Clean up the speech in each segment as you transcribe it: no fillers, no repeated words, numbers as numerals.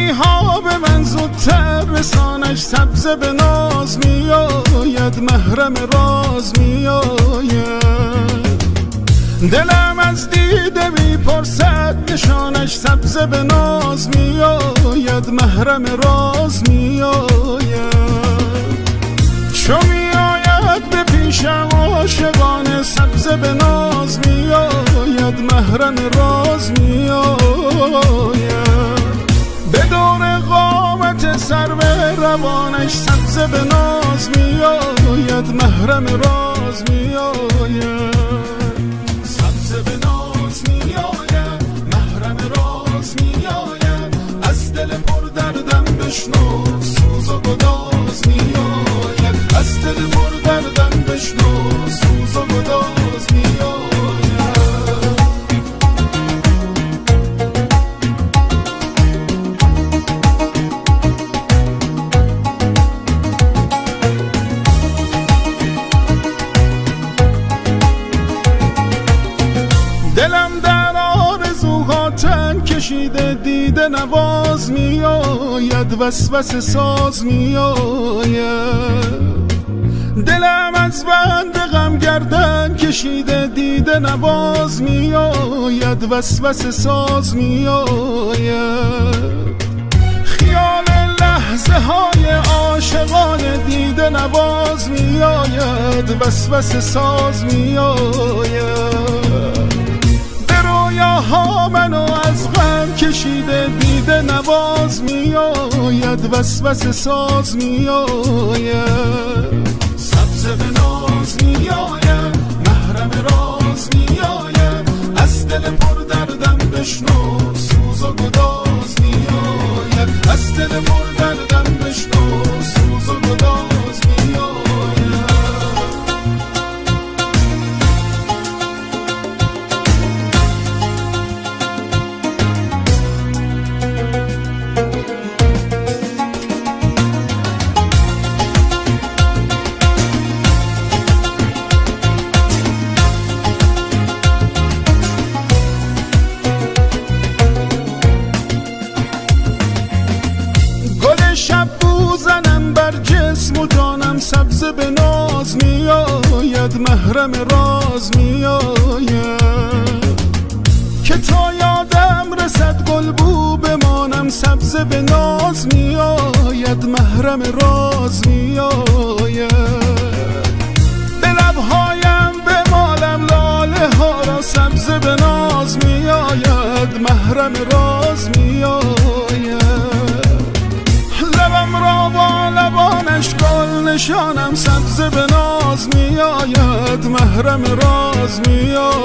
گلی ها به من زودتر رسانش، سبزه به ناز میآید، محرم راز میآید. دلم از دیده میپرسد نشانش، سبزه به ناز میآید، محرم راز میآید. چو میآید به پیشم عاشقانه، سبزه به ناز میآید، محرم راز میآید. به دور قامت سرو روانش، سبزه به ناز میآید، محرم راز میآید. سبزه به ناز میآید، محرم راز میآید. از دل پر دردم بشنو، سوز و گداز میآید. از دل پر دردم بشنو، سوز و گداز میآید. دلم در آرزوها تن کشیده، دیده نواز میآید، وسوسه ساز میآید. دلم از بند غم گردن کشیده، دیده نواز میآید، وسوسه ساز میآید. خیال لحظه های عاشقانه، دیده نواز میآید، وسوسه ساز میآید. ها منو از غم کشیده، دیده نواز میآید، وسوسه ساز میآید. سبزه به ناز میآید، محرم راز میآید. از دل پر دردم بشنو، سوز و گداز میآید. از دل پر دردم بشنو، سوز و گداز میآید. شب بوزنم بر جسم و جانم، سبزه به ناز میآید، محرم راز میآید. که تا یادم رسد گل بو بمانم، سبزه به ناز میآید، محرم راز میآید. به لبهایم بمالم لاله ها را، سبزه به ناز میآید، محرم راز میآید. لبم را با لبانش گل نشانم، سبزه به ناز میآید، محرم راز میآید.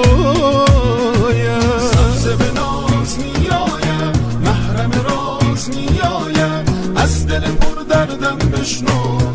سبزه به ناز میآید، محرم راز میآید. از دل پر دردم بشنو،